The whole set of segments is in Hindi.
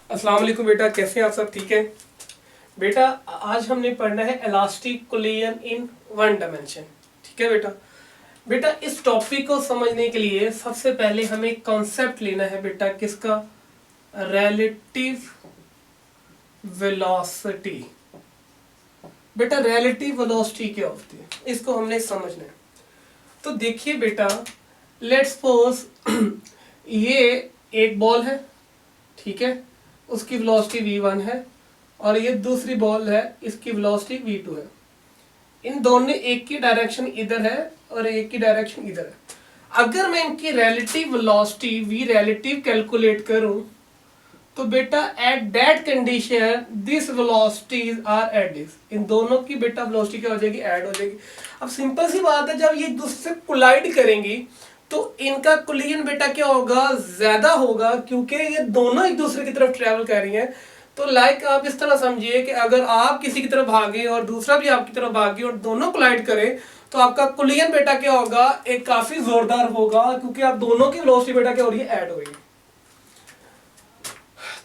अस्सलाम वालेकुम बेटा, कैसे हैं आप सब? ठीक है बेटा। आज हमने पढ़ना है elastic collision in one dimension. ठीक है बेटा। बेटा इस टॉपिक को समझने के लिए सबसे पहले हमें एक कॉन्सेप्ट लेना है बेटा, किसका? Relative velocity. बेटा रिलेटिव वेलोसिटी क्या होती है, इसको हमने समझना है। तो देखिए बेटा, लेट्स सपोज ये एक बॉल है, ठीक है, उसकी वेलोसिटी v1 है, और ये दूसरी बॉल है, इसकी वेलोसिटी v2 है। इन दोनों एक की डायरेक्शन इधर है और एक की डायरेक्शन इधर है। अगर मैं इनकी relative velocity v relative calculate करूं तो बेटा at that condition this velocities are at this, इन दोनों की बेटा वेलोसिटी क्या हो जाएगी? ऐड हो जाएगी। अब सिंपल सी बात है, जब ये एक दूसरे से कोलाइड करेंगी तो इनका कोलिजन बेटा क्या होगा? ज्यादा होगा, क्योंकि ये दोनों एक दूसरे की तरफ ट्रेवल कर रही हैं। तो लाइक आप इस तरह समझिए कि अगर आप किसी की तरफ भागे और दूसरा भी आपकी तरफ भागे और दोनों कोलाइड करें तो आपका कोलिजन बेटा क्या होगा? एक काफी जोरदार होगा, क्योंकि आप दोनों की वेलोसिटी बेटा क्या हो रही है? ऐड हो रही है।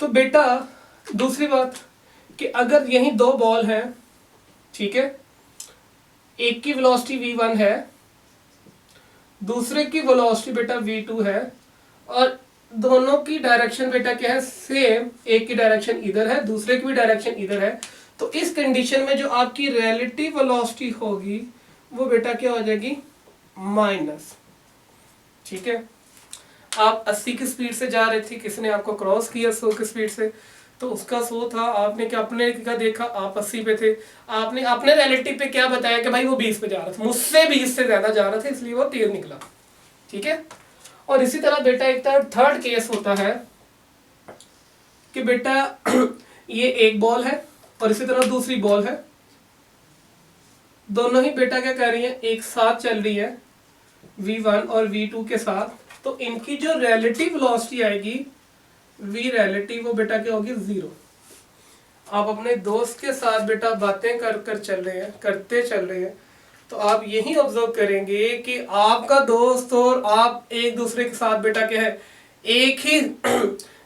तो बेटा दूसरी बात कि अगर यही दो बॉल हैं, ठीक है, एक की वेलोसिटी v1 है, दूसरे की वेलोसिटी बेटा v2 है, और दोनों की डायरेक्शन बेटा क्या है? सेम। एक की डायरेक्शन इधर है, दूसरे की भी डायरेक्शन इधर है। तो इस कंडीशन में जो आपकी रिलेटिव वेलोसिटी होगी वो बेटा क्या हो जाएगी? माइनस। ठीक है। आप 80 की स्पीड से जा रहे थे, किसी ने आपको क्रॉस किया 100 की स्पीड से, तो उसका 100 था, आपने क्या अपने क्या देखा? आप 80 पे थे। आपने अपने रिलेटिव पे क्या बताया कि भाई वो 20 पे जा रहा था, मुझसे 20 से ज्यादा जा रहा था, इसलिए वो तेज निकला। ठीक है। और इसी तरह बेटा एक थर्ड केस होता है कि बेटा ये एक बॉल है और इसी तरह दूसरी बॉल है, दोनों ही बेटा क्या कर रही है? एक साथ चल रही है v1 और v2 के साथ। तो इनकी जो रिलेटिव वेलोसिटी आएगी v रिलेटिव, वो बेटा क्या होगी? 0। आप अपने दोस्त के साथ बेटा बातें कर कर चल रहे हैं, करते चल रहे हैं, तो आप यही ऑब्जर्व करेंगे कि आपका दोस्त और आप एक दूसरे के साथ बेटा क्या है? एक ही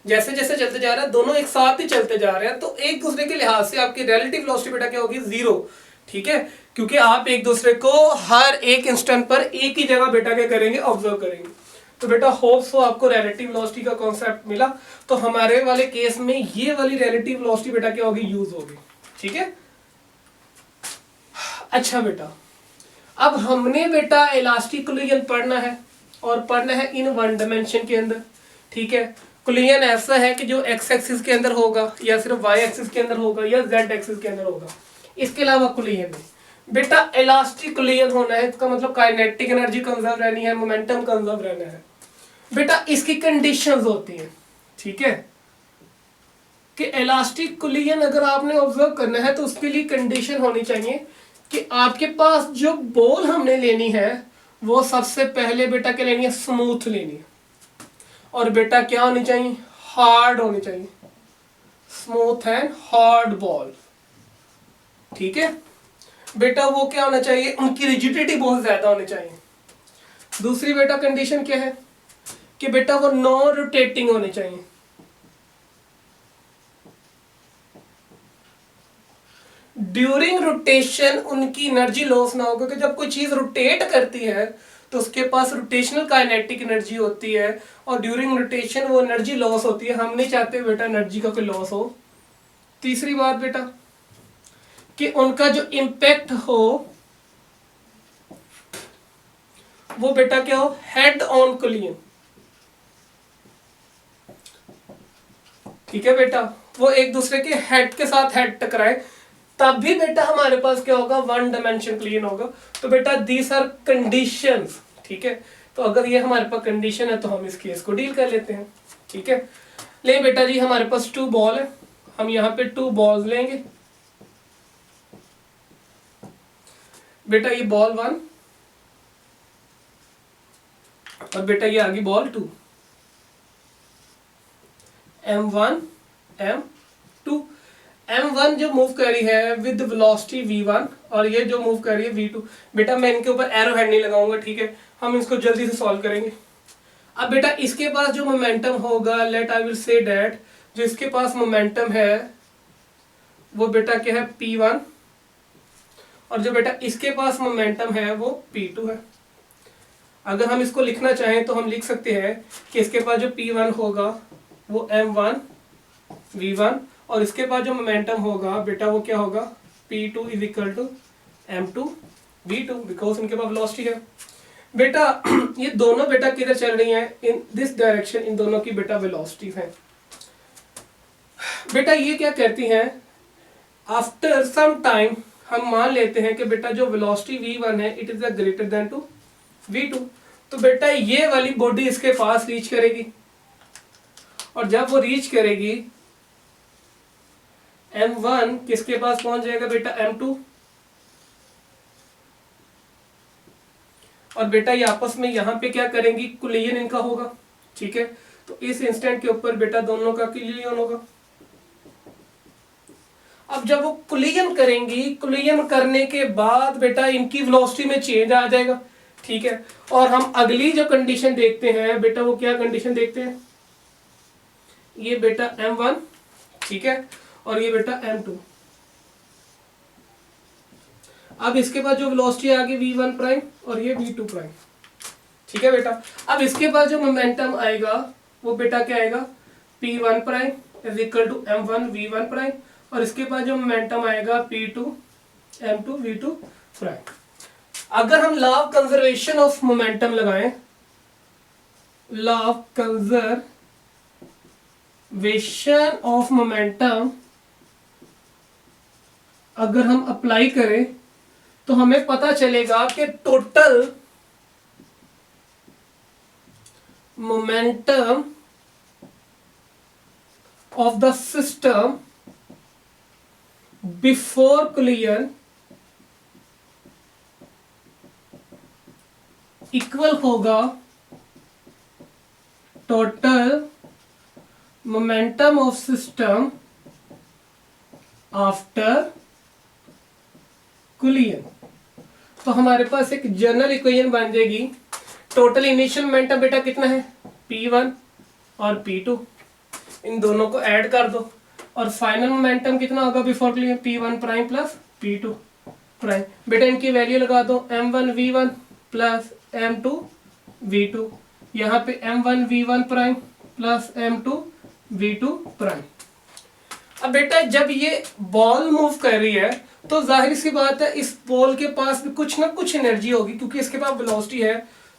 जैसे जैसे चलते जा रहे हैं, दोनों एक साथ ही चलते जा रहे हैं, तो एक दूसरे के लिहाज से आपकी रिलेटिव वेलोसिटी बेटा क्या होगी? 0। ठीक है, क्योंकि आप एक दूसरे को हर एक इंस्टेंट पर एक ही जगह बेटा क्या करेंगे? ऑब्जर्व करेंगे। तो बेटा होप सो आपको रिलेटिव वेलोसिटी का कॉन्सेप्ट मिला। तो हमारे वाले केस में ये वाली रिलेटिव वेलोसिटी बेटा क्या होगी? यूज होगी। ठीक है। अच्छा बेटा, अब हमने बेटा इलास्टिक कोलिजन पढ़ना है, और पढ़ना है इन वन डायमेंशन के अंदर। ठीक है। कोलिजन ऐसा है कि जो एक्स एक्सिस के अंदर होगा, या सिर्फ वाई एक्सिस के अंदर होगा, या जेड एक्सिस के अंदर होगा, इसके अलावा कोलिजन नहीं। बेटा इलास्टिक कोलिजन होना है, इसका मतलब काइनेटिक एनर्जी कंजर्व रहनी है, मोमेंटम कंजर्व रहना है। बेटा इसकी कंडीशंस होती हैं, ठीक है, कि इलास्टिक कोलिजन अगर आपने ऑब्जर्व करना है तो उसके लिए कंडीशन होनी चाहिए कि आपके पास जो बॉल हमने लेनी है वो सबसे पहले बेटा क्या लेनी है? स्मूथ लेनी है। और बेटा क्या होनी चाहिए? हार्ड होनी चाहिए। Smooth and hard ball. ठीक है बेटा, वो क्या होना चाहिए? उनकी रिजिडिटी बहुत ज्यादा होनी चाहिए। दूसरी बेटा कंडीशन क्या है कि बेटा वो नॉन रोटेटिंग होनी चाहिए। ड्यूरिंग रोटेशन उनकी एनर्जी लॉस ना हो, क्योंकि जब कोई चीज रोटेट करती है तो उसके पास रोटेशनल काइनेटिक एनर्जी होती है, और ड्यूरिंग रोटेशन वो एनर्जी लॉस होती है। हम नहीं चाहते बेटा एनर्जी का कोई लॉस हो। तीसरी बात बेटा कि उनका जो इम्पैक्ट हो वो बेटा क्या हो? Head on collision. ठीक है बेटा, वो एक दूसरे के हेड के साथ हेड टकराए, तब भी बेटा हमारे पास क्या होगा? वन डायमेंशन कोलिजन होगा। तो बेटा दीज आर कंडीशंस। ठीक है, तो अगर ये हमारे पास कंडीशन है तो हम इस केस को डील कर लेते हैं। ठीक है, ले बेटा जी, हमारे पास 2 बॉल है, हम यहाँ पे 2 बॉल्स लेंगे। बेटा ये बॉल 1 और बेटा ये आगे बॉल 2, m1 m2। m1 जो मूव कर रही है विद वेलोसिटी v1, और ये जो मूव कर रही है v2। बेटा मैं इनके ऊपर एरो हेड नहीं लगाऊंगा, ठीक है, हम इसको जल्दी से सॉल्व करेंगे। अब बेटा इसके पास जो मोमेंटम होगा, let I will say that जो इसके पास मोमेंटम है वो बेटा क्या है P1, और जो बेटा इसके पास मोमेंटम है वो P2 है। अगर हम इसको लिखना चाहें तो हम लिख सकते हैं कि इसके पास जो P1 होगा वो M1 V1, और इसके पास जो मोमेंटम होगा बेटा वो क्या होगा P2 is equal to M2 V2, because इनके पास वेलोसिटी है। बेटा ये दोनों बेटा किधर चल रही हैं, इन दिस डायरेक्शन, इन दोनों की बेटा वेलोसिटी है। बेटा ये क्या कहती हैं, आफ्टर सम टाइम हम मान लेते हैं कि बेटा जो वेलोसिटी V1 है it is greater than to V2, तो बेटा ये वाली बॉडी इसके पास रीच करेगी, और जब वो रीच करेगी M1 किसके पास पहुंच जाएगा बेटा M2, और बेटा ये आपस में यहाँ पे क्या करेंगी, कोलिजन इनका होगा। ठीक है, तो इस इंस्टेंट के ऊपर बेटा दोनों का कोलिजन होगा। अब जब वो कोलिजन करेंगी, कोलिजन करने के बाद बेटा इनकी वेलोसिटी में चेंज आ जाएगा। ठीक है, और हम अगली जो कंडीशन देखते हैं बेटा वो क्या कंडीशन देखते हैं, ये बेटा M1, ठीक है, और ये बेटा M2। अब इसके बाद जो वेलोसिटी आ गई V1 प्राइम और ये V2 प्राइम। ठीक है बेटा, अब इसके बाद जो मोमेंटम आएगा वो बेटा क्या आएगा P1 prime is equal to M1 V1 prime, और इसके बाद जो मोमेंटम आएगा P2 M2 V2 प्राइम। अगर हम law of conservation of momentum लगाएं, law of conservation of momentum अगर हम अप्लाई करें तो हमें पता चलेगा कि total momentum of the system before collision equal होगा total momentum of system after collision. तो हमारे पास एक जनरल इक्वेशन बन जाएगी, टोटल इनिशियल मोमेंटम बेटा कितना है P1 और P2, इन दोनों को ऐड कर दो, और फाइनल मोमेंटम कितना होगा before collision P1 prime plus P2 prime. बेटा इनकी वैल्यू लगा दो M1 V1 plus M2 V2, यहाँ पे M1 V1 prime plus M2 V2 prime. अब बेटा जब ये बॉल मूव कर रही है तो जाहिर सी बात है इस बॉल के पास भी कुछ ना कुछ एनर्जी होगी, क्योंकि इसके पास वेलोसिटी है,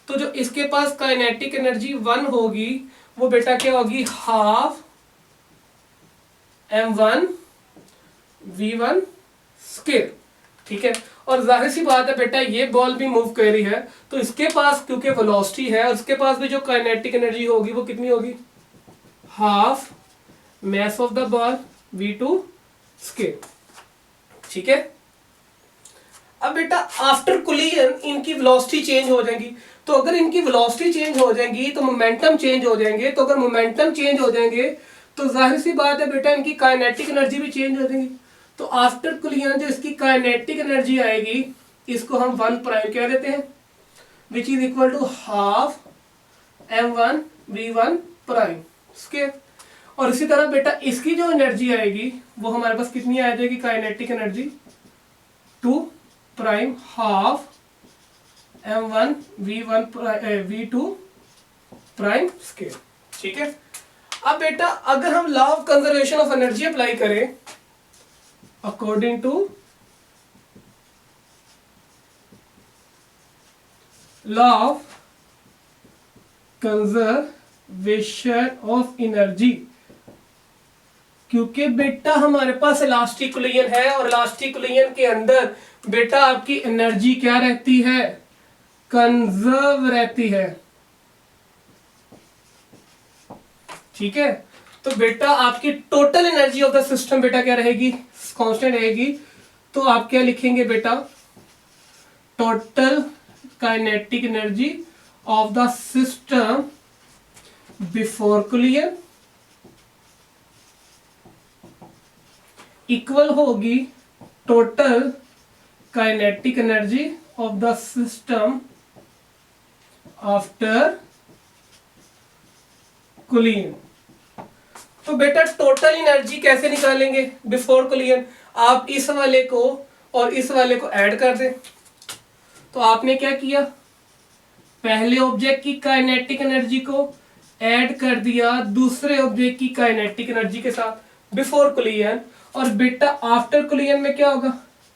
तो जो इसके पास काइनेटिक एनर्जी 1 होगी वो बेटा क्या होगी हाफ M1 V1 स्क्वायर। ठीक है, और जाहिर सी बात है बेटा ये बॉल भी मूव कर रही है, तो इसके पास क्योंकि वेलोसिटी है और इसके पास भी जो काइनेटिक एनर्जी होगी वो कितनी होगी half mass of the ball V2 square. ठीक है, अब बेटा आफ्टर कोलिजन इनकी वेलोसिटी चेंज हो जाएगी, तो अगर इनकी वेलोसिटी चेंज हो जाएगी तो मोमेंटम चेंज हो जाएंगे, तो अगर मोमेंटम चेंज हो जाएंगे तो जाहिर सी बात है बेटा इनकी काइनेटिक एनर्जी भी चेंज हो जाएगी। तो आफ्टर कोलिजन जो इसकी काइनेटिक एनर्जी आएगी इसको हम 1 प्राइम कह देते हैं, which is equal to half M1 V1 prime square. और इसी तरह बेटा इसकी जो एनर्जी आएगी वो हमारे पास कितनी आ जाएगी kinetic energy 2 prime half M1 V1 V2 prime square. ठीक है, अब बेटा अगर हम law of conservation of energy apply करें according to law of conservation of energy, क्योंकि बेटा हमारे पास इलास्टिक कोलिजन है और इलास्टिक कोलिजन के अंदर बेटा आपकी एनर्जी क्या रहती है कंजर्व रहती है। ठीक है, तो बेटा आपकी total energy of the system बेटा क्या रहेगी कांस्टेंट रहेगी, तो आप क्या लिखेंगे बेटा total kinetic energy of the system before collision equal होगी total kinetic energy of the system after collision. तो बेटा टोटल एनर्जी कैसे निकालेंगे बिफोर कोलिजन? आप इस वाले को और इस वाले को ऐड कर दें। तो आपने क्या किया, पहले ऑब्जेक्ट की काइनेटिक एनर्जी को ऐड कर दिया दूसरे ऑब्जेक्ट की काइनेटिक एनर्जी के साथ बिफोर कोलिजन, और बेटा आफ्टर कोलिजन में क्या होगा,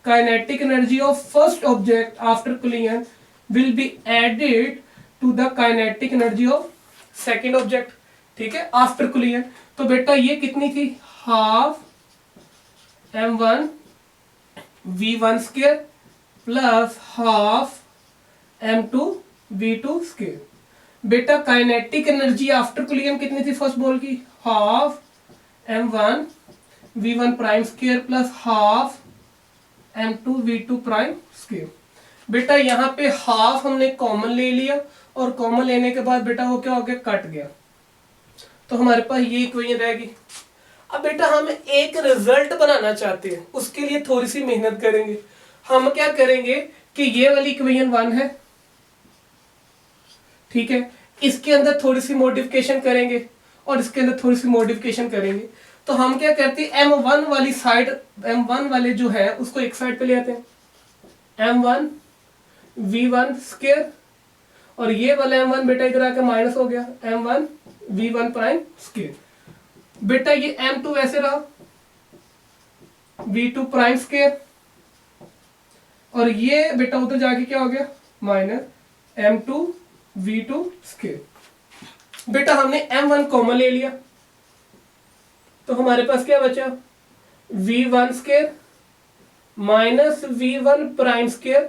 kinetic energy of first object after collision will be added to the kinetic energy of second object. ठीक है, आफ्टर कोलिजन। तो बेटा ये कितनी थी, half m1 v1 square plus half m2 v2 square. बेटा काइनेटिक एनर्जी आफ्टर कोलिजन कितनी थी फर्स्ट बॉल की, half m1 v1 prime square plus half m2 v2 prime square. बेटा यहाँ पे हाफ हमने कॉमन ले लिया, और कॉमन लेने के बाद बेटा वो क्या हो गया, कट गया, तो हमारे पास ये इक्वेशन रहेगी। अब बेटा हम एक रिजल्ट बनाना चाहते हैं, उसके लिए थोड़ी सी मेहनत करेंगे। हम क्या करेंगे कि ये वाली इक्वेशन 1 है, ठीक है, इसके अंदर थोड़ी सी मॉडिफिकेशन करेंगे और इसके अंदर थोड़ी सी मॉडिफिकेशन करेंगे। तो हम क्या करते हैं, m1 वाली साइड, m1 वाले जो है उसको एक साइड पे ले आते हैं, m1 v1 स्क्वायर, और ये वाला m1 बेटा इधर आके माइनस हो गया, m1 v1 प्राइम स्क्वायर। बेटा ये m2 ऐसे रहा, v2 प्राइम स्क्वायर, और ये बेटा उधर जाके क्या हो गया, माइनस m2 v2 स्क्वायर। बेटा हमने m1 कॉमन ले लिया, तो हमारे पास क्या बचा, v1 square minus v1 prime square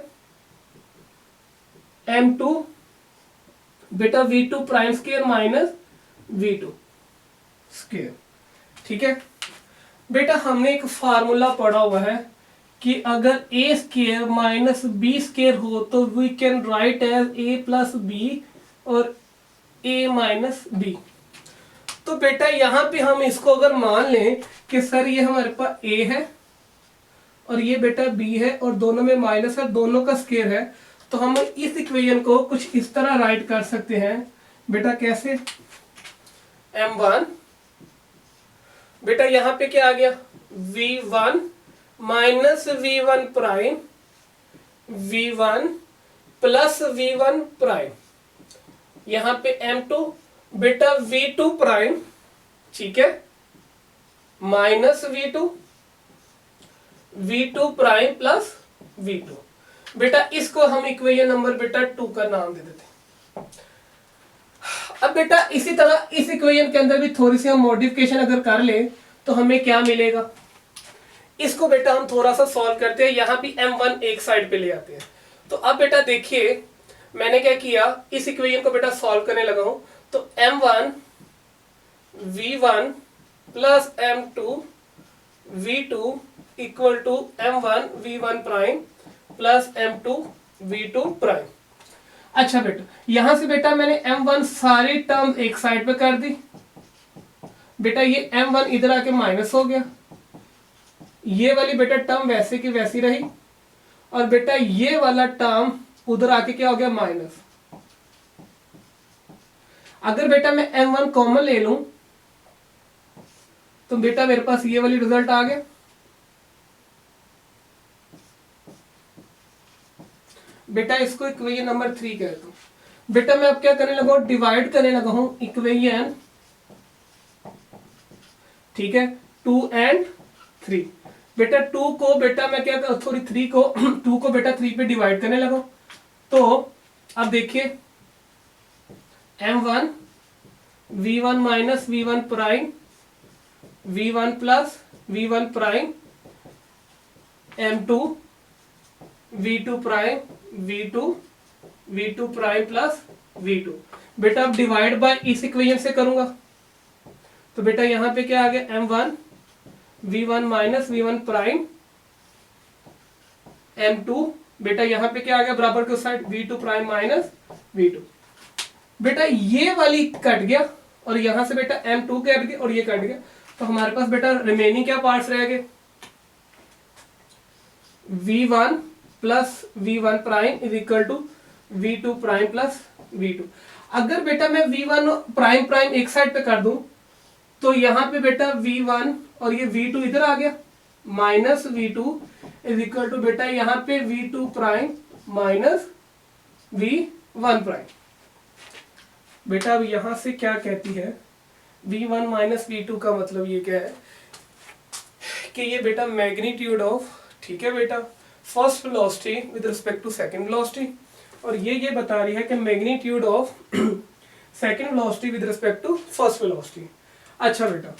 m2 बेटा v2 prime square minus v2 square. ठीक है बेटा, हमने एक फार्मूला पढ़ा हुआ है कि अगर a square minus b square हो तो we can write as a plus b और a माइनस b। तो बेटा यहाँ पे हम इसको अगर मान लें कि सर ये हमारे पास a है और ये बेटा b है और दोनों में माइनस है, दोनों का स्क्वायर है, तो हम इस इक्वेशन को कुछ इस तरह राइट कर सकते हैं बेटा, कैसे, m1 बेटा यहाँ पे क्या आ गया, v1 minus v1 prime v1 plus v1 prime, यहाँ पे m2 बेटा v2 प्राइम, ठीक है, minus v2 prime plus v2। बेटा इसको हम इक्वेशन नंबर बेटा 2 का नाम दे देते हैं। अब बेटा इसी तरह इस इक्वेशन के अंदर भी थोड़ी सी हम मॉडिफिकेशन अगर कर ले तो हमें क्या मिलेगा, इसको बेटा हम थोड़ा सा सॉल्व करते हैं, यहाँ भी m1 एक साइड पे ले आते हैं। तो अब बेटा देखिए मैंने क्या किया, इस इक्वेशन को बेटा सॉल्व करने लगा हूं, तो m1 v1 plus m2 v2 equal to m1 v1 prime plus m2 v2 prime. अच्छा बेटा यहां से बेटा मैंने m1 सारी टर्म एक साइड पे कर दी, बेटा ये m1 इधर आके माइनस हो गया, ये वाली बेटा टर्म वैसे की वैसी रही, और बेटा ये वाला टर्म उधर आके क्या हो गया, माइनस। अगर बेटा मैं m1 कॉमन ले लूं तो बेटा मेरे पास ये वाली रिजल्ट आ गया। बेटा इसको इक्वेशन नंबर 3 कहता हूं। बेटा मैं अब क्या करने लगा हूं, डिवाइड करने लगा हूं इक्वेशन, ठीक है, 2 and 3। बेटा 2 को बेटा मैं क्या कर, सॉरी 3 को 2 को बेटा 3 पे डिवाइड करने लगा। तो अब देखिए m1 v1 minus v1 prime v1 plus v1 prime m2 v2 prime v2 prime plus v2। बेटा अब डिवाइड बाय इस इक्वेशन से करूंगा, तो बेटा यहां पे क्या आ गया, m1 v1 minus v1 prime m2 बेटा यहां पे क्या आ गया, बराबर के उस side v2 prime minus v2। बेटा ये वाली कट गया और यहां से बेटा m2 कट गया और ये कट गया, तो हमारे पास बेटा रिमेनिंग क्या पार्ट्स रह गए, v1 plus v1 prime is equal to v2 prime plus v2। अगर बेटा मैं v1 प्राइम प्राइम एक साइड पे कर दूं तो यहाँ पे बेटा V1 और ये V2 इधर आ गया, minus V2 is equal to बेटा यहाँ पे V2 prime minus V1 prime. बेटा अब यहां से क्या कहती है, V1 माइनस V2 का मतलब ये क्या है कि ये बेटा मैग्नीट्यूड ऑफ, ठीक है बेटा, first velocity with respect to second velocity, और ये बता रही है कि magnitude of second velocity with respect to first velocity. अच्छा बेटा,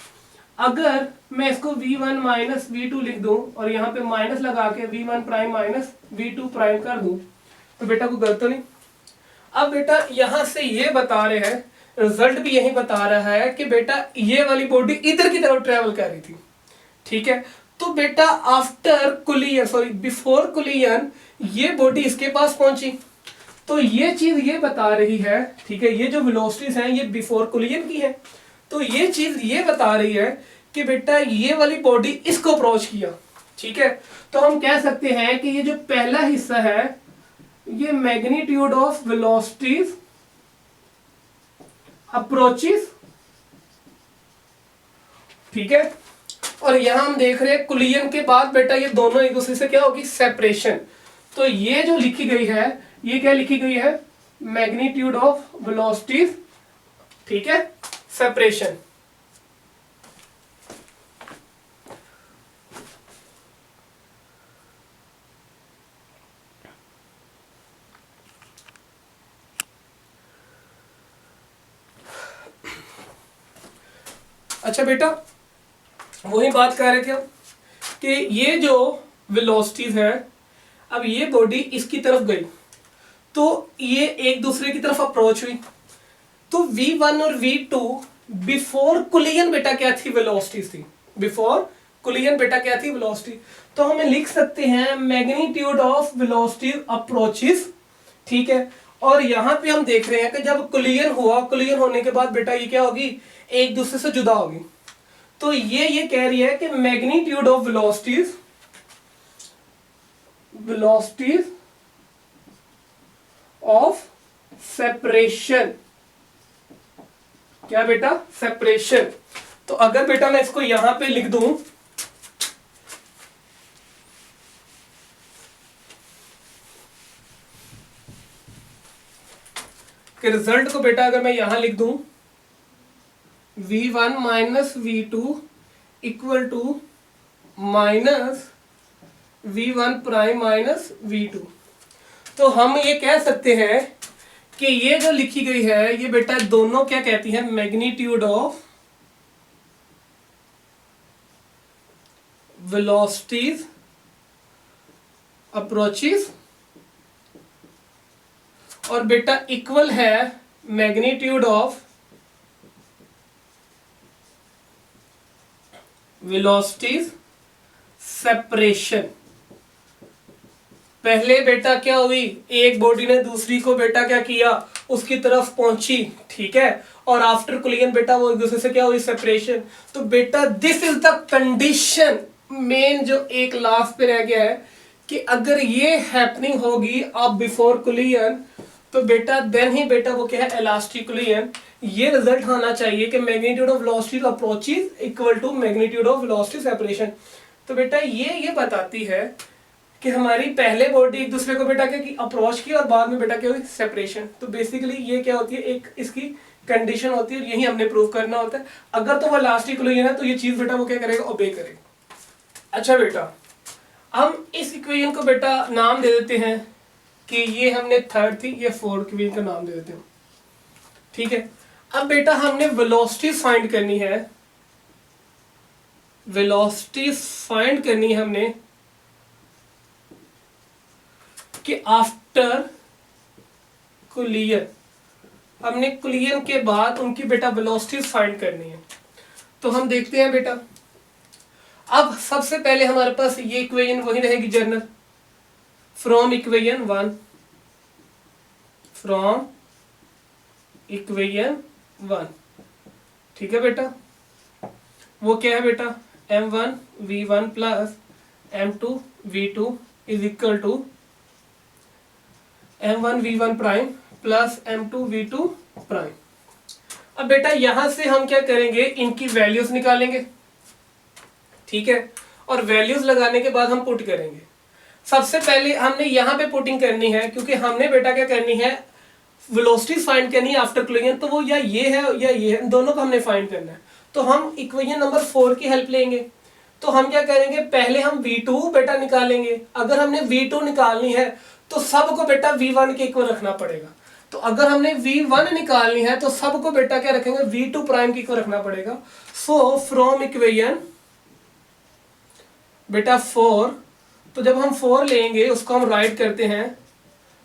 अगर मैं इसको V1 माइनस V2 लिख दूं और यहाँ पे माइनस लगा के V1 prime minus V2 prime कर दूं तो बेटा कोई गलत तो नहीं। अब बेटा यहां से ये बता रहे हैं, रिजल्ट भी यही बता रहा है कि बेटा ये वाली बॉडी इधर की तरफ ट्रेवल कर रही थी, ठीक है। तो बेटा after collision, sorry before collision, ये बॉडी इसके पास पहुंची, तो ये चीज ये बता रही है, ठीक है, ये जो वेलोसिटीज हैं ये बिफोर कोलिजन की है, तो ये चीज ये बता रही है कि बेटा ये वाली बॉडी इसको अप्रोच किया, ठीक है। तो हम कह सकते हैं कि ये जो पहला हिस्सा है ये मैग्नीट्यूड ऑफ वेलोसिटीज अप्रोचेस, ठीक है। और यहां हम देख रहे हैं कोलिजन के बाद बेटा ये दोनों एक दूसरे से क्या होगी, सेपरेशन। तो ये जो लिखी गई है ये क्या लिखी गई है, मैग्नीट्यूड ऑफ वेलोसिटीज, ठीक है, सेपरेशन। अच्छा बेटा, वही बात कर रहे थे हम कि ये जो वेलोसिटीज है, अब ये बॉडी इसकी तरफ गई तो ये एक दूसरे की तरफ अप्रोच हुई, तो V1 और V2 बिफोर कोलिजन बेटा क्या थी, वेलोसिटीज थी। बिफोर कोलिजन बेटा क्या थी, वेलोसिटी। तो हमें लिख सकते हैं मैग्नीट्यूड ऑफ वेलोसिटीज अप्रोचेस, ठीक है। और यहां पे हम देख रहे हैं कि जब कोलिजन हुआ, कोलिजन होने के बाद बेटा ये क्या होगी, एक दूसरे से जुदा होगी। तो ये कह रही है कि magnitude of velocities, velocities of separation, क्या बेटा, सेपरेशन। तो अगर बेटा मैं इसको यहां पे लिख दूं कि रिजल्ट को बेटा अगर मैं यहां लिख दूं V1 minus V2 equal to minus V1 prime minus V2, तो हम ये कह सकते हैं कि ये जो लिखी गई है ये बेटा दोनों क्या कहती है, मैग्नीट्यूड ऑफ वेलोसिटीज अप्रोचेस, और बेटा इक्वल है मैग्नीट्यूड ऑफ वेलोसिटीज सेपरेशन। पहले बेटा क्या हुई, एक बॉडी ने दूसरी को बेटा क्या किया, उसकी तरफ पहुंची, ठीक है, और आफ्टर कोलिजन बेटा वो एक दूसरे से क्या हुई, सेपरेशन। तो बेटा this is the condition, main जो एक लास्ट पे रह गया है कि अगर ये हैपनिंग होगी अब बिफोर कोलिजन तो बेटा देन ही बेटा वो क्या है, इलास्टिक कोलिजन। ये रिजल्ट आना चाहिए कि magnitude of velocity approaches equal to magnitude of velocity separation. तो बेटा ये बताती है कि हमारी पहले बॉडी एक दूसरे को बेटा क्या की अप्रोच की और बाद में बेटा क्या हुई, सेपरेशन। तो बेसिकली ये क्या होती है, एक इसकी कंडीशन होती है और यही हमने प्रूव करना होता है। अगर तो वो इलास्टिक कोलिजन है तो ये चीज बेटा वो क्या करेगा, ओबे करेगा। अच्छा बेटा, हम इस इक्वेशन को बेटा नाम दे देते हैं कि ये हमने थर्ड थी, ये फोर्थ इक्वेशन का नाम दे देते हैं, ठीक है। अब बेटा हमने वेलोसिटी फाइंड करनी है, वेलोसिटी फाइंड करनी है हमने कि आफ्टर कोलिजन, हमने कोलिजन के बाद उनकी बेटा वेलोसिटी फाइंड करनी है। तो हम देखते हैं बेटा, अब सबसे पहले हमारे पास ये इक्वेशन वही रहेगी general, from equation 1, from equation 1, ठीक है बेटा। वो क्या है बेटा, m1 v1 plus m2 v2 is equal to m1 v1 prime plus m2 v2 prime. अब बेटा यहां से हम क्या करेंगे, इनकी वैल्यूज निकालेंगे, ठीक है, और वैल्यूज लगाने के बाद हम पुट करेंगे। सबसे पहले हमने यहाँ पे पुटिंग करनी है, क्योंकि हमने बेटा क्या करनी है, वेलोसिटी फाइंड करनी है आफ्टर कोलिजन, तो वो या ये है या ये है, दोनों को हमने फाइंड करना है। तो हम इक्वेशन नंबर 4 की हेल्प लेंगे। तो हम क्या करेंगे, पहले हम V2 बेटा निकालेंगे। अगर हमने V2 निकालनी है तो सबको बेटा V1 के इक्वल रखना पड़ेगा। तो अगर हमने V1 निकालनी है तो सबको बेटा क्या रखेंगे, V2 प्राइम के इक्वल रखना पड़ेगा। सो फ्रॉम इक्वेशन बेटा 4, तो जब हम 4 लेंगे उसको हम राइट करते हैं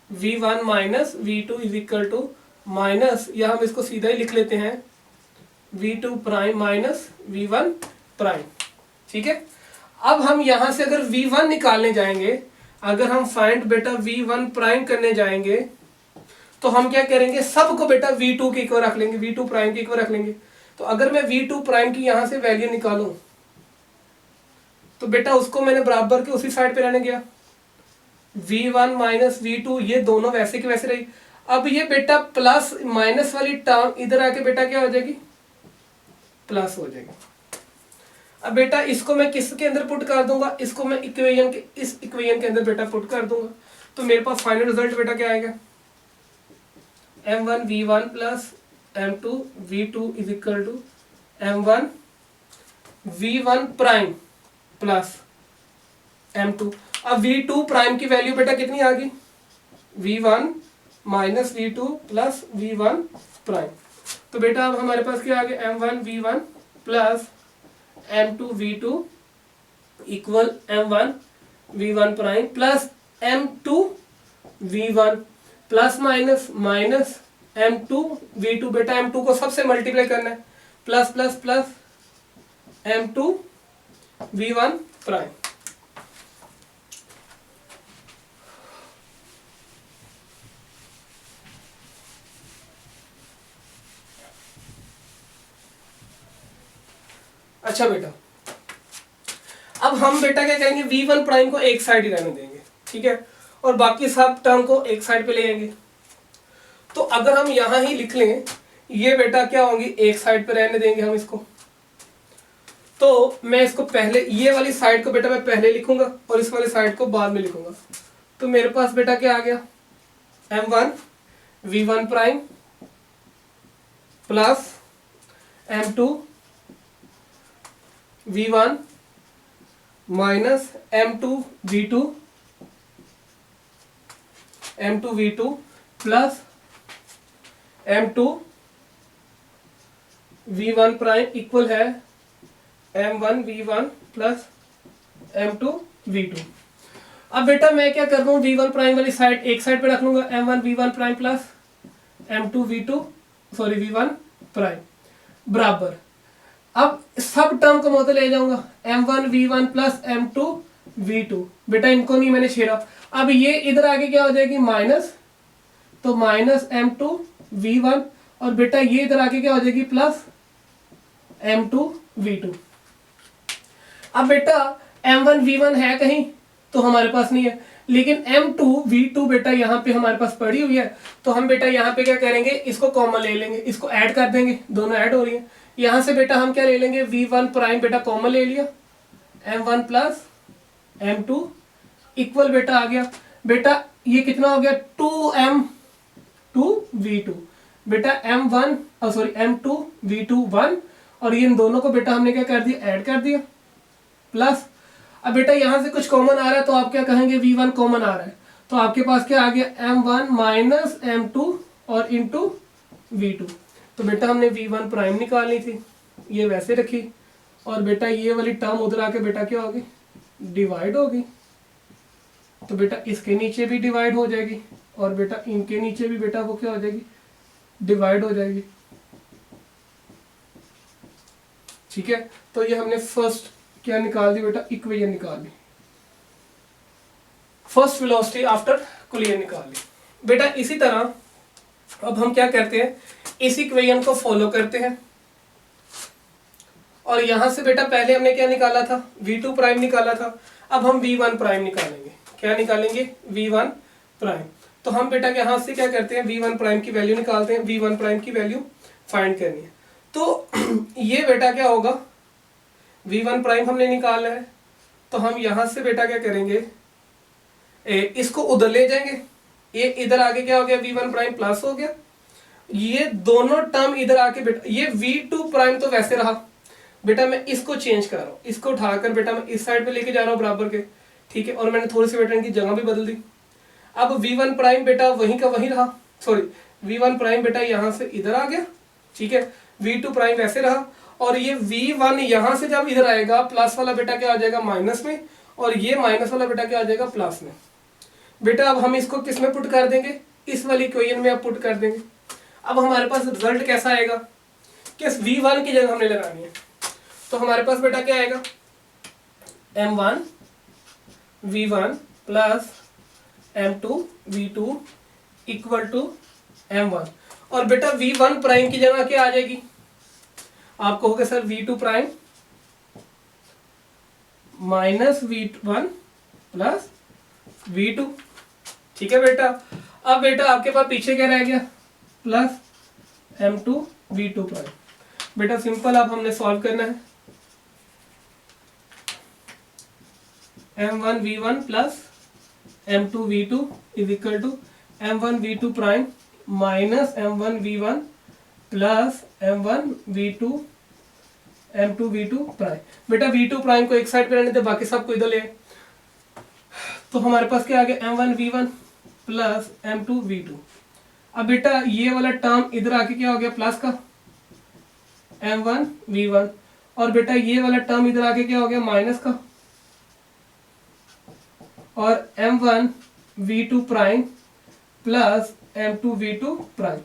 V1 minus V2 is equal to minus, या हम इसको सीधा ही लिख लेते हैं V2 prime minus V1 prime, ठीक है। अब हम यहां से अगर V1 निकालने जाएंगे, अगर हम फाइंड बेटा V1 प्राइम करने जाएंगे तो हम क्या करेंगे, सबको बेटा V2 के इक्वल रख लेंगे, V2 प्राइम के इक्वल रख लेंगे। तो अगर मैं V2 प्राइम की यहां से वैल्यू निकालूं तो बेटा उसको मैंने बराबर के उसी साइड पे रहने गया, V1 माइनस V2, ये दोनों वैसे के वैसे रही। अब ये बेटा प्लस माइनस वाली टर्म इधर आके बेटा क्या हो जाएगी, प्लस हो जाएगी। अब बेटा इसको मैं किसके अंदर पुट कर दूंगा, इसको मैं इक्वेशन के, इस इक्वेशन के अंदर बेटा पुट कर दूंगा। तो मेरे पास फाइनल रिजल्ट बेटा क्या आएगा, M1 V1 plus M2 V2 is equal to M1 V1 prime plus M2। अब V2 प्राइम की वैल्यू बेटा कितनी आ गई, V1 minus V2 plus V1 prime. तो बेटा अब हमारे पास क्या आ गया, M1 V1 plus M2 V2 equal M1 V1 prime plus M2 V1 plus minus minus M2 V2, बेटा M2 को सबसे मल्टीप्लाई करना है, plus plus plus M2 V1 prime. अच्छा बेटा, अब हम बेटा क्या करेंगे, V1 प्राइम को एक साइड ही रहने देंगे, ठीक है, और बाकी सब टर्म को एक साइड पे ले आएंगे। तो अगर हम यहां ही लिख लें, ये बेटा क्या होंगी, एक साइड पे रहने देंगे हम इसको। तो मैं इसको पहले, ये वाली साइड को बेटा मैं पहले लिखूंगा और इस वाली साइड को बाद में लिखूंगा। तो मेरे पास बेटा क्या आ गया, M1 V1 prime plus M2 V1 minus M2 V2 plus M2 V1 prime equal है M1 V1 plus M2 V2। अब बेटा मैं क्या कर रहा हूँ, V1 प्राइम वाली साइड एक साइड पे रख लूंगा, M1 V1 prime plus M2 V2 sorry V1 prime बराबर। अब सब टर्म को मैं उधर ले जाऊंगा, M1 V1 plus M2 V2, बेटा इनको नहीं मैंने छेड़ा। अब ये इधर आगे क्या हो जाएगी, माइनस, तो माइनस M2 V1, और बेटा ये इधर आगे क्या हो जाएगी, प्लस M2 V2। अब बेटा M1 V1 है कहीं, तो हमारे पास नहीं है, लेकिन M2 V2 बेटा यहाँ पे हमारे पास पड़ी हुई है। तो हम बेटा यहाँ पे क्या करेंगे, इसको कॉमन ले लेंगे, इसको ऐड कर देंगे, दोनों ऐड हो रही है। यहाँ से बेटा हम क्या ले लेंगे, V1 प्राइम बेटा कॉमन ले लिया, M1 प्लस M2 इक्वल बेटा आ गया, बेटा ये कितना हो गया, 2M2 V2, बेटा M1 सॉरी M2 V2 1, और ये इन दोनों को बेटा हमने क्या कर दिया, ऐड कर दिया, प्लस। अब बेटा यहां से कुछ कॉमन आ रहा है तो आप क्या कहेंगे, V1 कॉमन आ रहा है, तो आपके पास क्या आ गया, M1 माइनस M2 और इंटू V2। तो बेटा हमने V1 प्राइम निकालनी थी, ये वैसे रखी, और बेटा ये वाली टर्म उधर आके बेटा क्या होगी, डिवाइड होगी। तो बेटा इसके नीचे भी डिवाइड हो जाएगी, और बेटा इनके नीचे भी बेटा वो क्या हो जाएगी, डिवाइड हो जाएगी, ठीक है। तो ये हमने फर्स्ट क्या निकाल दी बेटा, इक्वेशन निकाल ली, फर्स्ट वेलोसिटी आफ्टर कोलिजन निकाल ली। बेटा इसी तरह अब हम क्या करते हैं, इस इक्वेशन को फॉलो करते हैं, और यहां से बेटा पहले हमने क्या निकाला था, V2 प्राइम निकाला था। अब हम V1 प्राइम निकालेंगे, क्या निकालेंगे, V1 प्राइम। तो हम बेटा यहां से क्या करते हैं, V1 प्राइम की वैल्यू निकालते हैं, V1 प्राइम की वैल्यू फाइंड करनी है। तो ये बेटा क्या होगा, v1 प्राइम हमने निकाला है, तो हम यहां से बेटा क्या करेंगे, इसको उधर ले जाएंगे, ये इधर आके क्या हो गया, v1 प्राइम प्लस हो गया, ये दोनों टर्म इधर आके बेटा ये v2 प्राइम तो वैसे रहा बेटा, मैं इसको चेंज कर रहा हूँ, इसको उठाकर बेटा मैं इस साइड पे लेके जा रहा हूँ बराबर के, ठीक है, और मैंने थोड़ी सी बेटा इनकी जगह भी बदल दी। अब v1 प्राइम बेटा वहीं का वहीं रहा, सॉरी v1 प्राइम बेटा यहां से इधर आ गया, ठीक है, v2 प्राइम वैसे रहा, और ये v1 यहां से जब इधर आएगा प्लस वाला बेटा क्या आ जाएगा माइनस में, और ये माइनस वाला बेटा क्या आ जाएगा प्लस में। बेटा अब हम इसको किस में पुट कर देंगे, इस वाली इक्वेशन में आप पुट कर देंगे। अब हमारे पास रिजल्ट कैसा आएगा कि v1 की जगह हमने लगानी है, तो हमारे पास बेटा क्या आएगा, m1 v1 plus m2 v2 equal to m1, और बेटा v1 प्राइम की जगह क्या आ जाएगी, आप कहोगे sir v2 prime minus v1 plus v2, ठीक है बेटा। अब बेटा आपके पास पीछे क्या रह गया, प्लस m2 v2 प्राइम। बेटा सिंपल अब हमने सॉल्व करना है, m1 v1 plus m2 v2 is equal to m1 v2 prime minus m1 v1 plus m1 v2 m2 v2 prime. बेटा v2 प्राइम को एक साइड पे रहने दे, बाकी सबको इधर ले, तो हमारे पास क्या आ गया, m1 v1 plus m2 v2। अब बेटा ये वाला टर्म इधर आके क्या हो गया प्लस का m1 v1, और बेटा ये वाला टर्म इधर आके क्या हो गया माइनस का, और m1 v2 prime plus m2 v2 prime,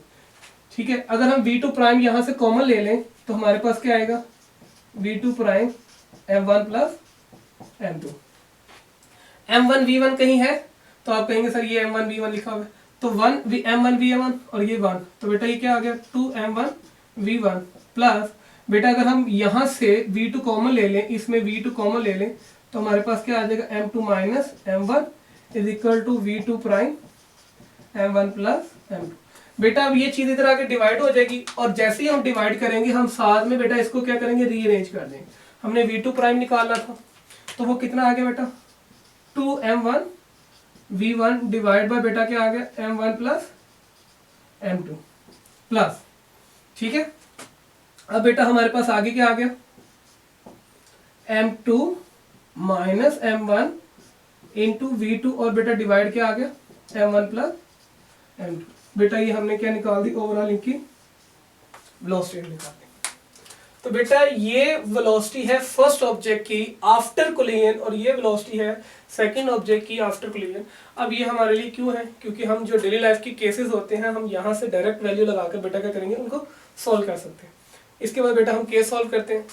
ठीक है। अगर हम v2 प्राइम यहां से कॉमन ले लें तो हमारे पास क्या आएगा, v2 prime m1 plus m2। m1 v1 कहीं है तो आप कहेंगे सर ये m1 v1 लिखा हुआ है, तो m1 v1 और ये 1, तो बेटा ये क्या आ गया 2m1 v1 प्लस, बेटा अगर हम यहां से v2 कॉमन ले लें, इसमें v2 कॉमन ले लें तो हमारे पास क्या आ जाएगा m2 minus m1 is equal to v2 prime m1 plus m2। बेटा अब ये चीज इधर आके डिवाइड हो जाएगी, और जैसे ही हम डिवाइड करेंगे हम साथ में बेटा इसको क्या करेंगे, रीअरेंज कर देंगे। हमने v2 प्राइम निकालना था, तो वो कितना आ गया बेटा 2m1 v1 डिवाइड बाय बेटा क्या आ गया m1 प्लस m2 प्लस, ठीक है। अब बेटा हमारे पास आगे क्या आ गया m2 minus m1 into v2, और बेटा डिवाइड क्या आ गया m1 प्लस m2। बेटा ये हमने क्या निकाल दी, ओवरऑल इनकी वेलोसिटी निकाल दी। तो बेटा ये वेलोसिटी है फर्स्ट ऑब्जेक्ट की आफ्टर कोलिजन, और ये वेलोसिटी है सेकंड ऑब्जेक्ट की आफ्टर कोलिजन। अब ये हमारे लिए क्यों है, क्योंकि हम जो डेली लाइफ की केसेस होते हैं हम यहाँ से डायरेक्ट वैल्यू लगाकर बेटा क्या करेंगे, उनको सॉल्व कर सकते हैं। इसके बाद बेटा हम केस सॉल्व करते हैं।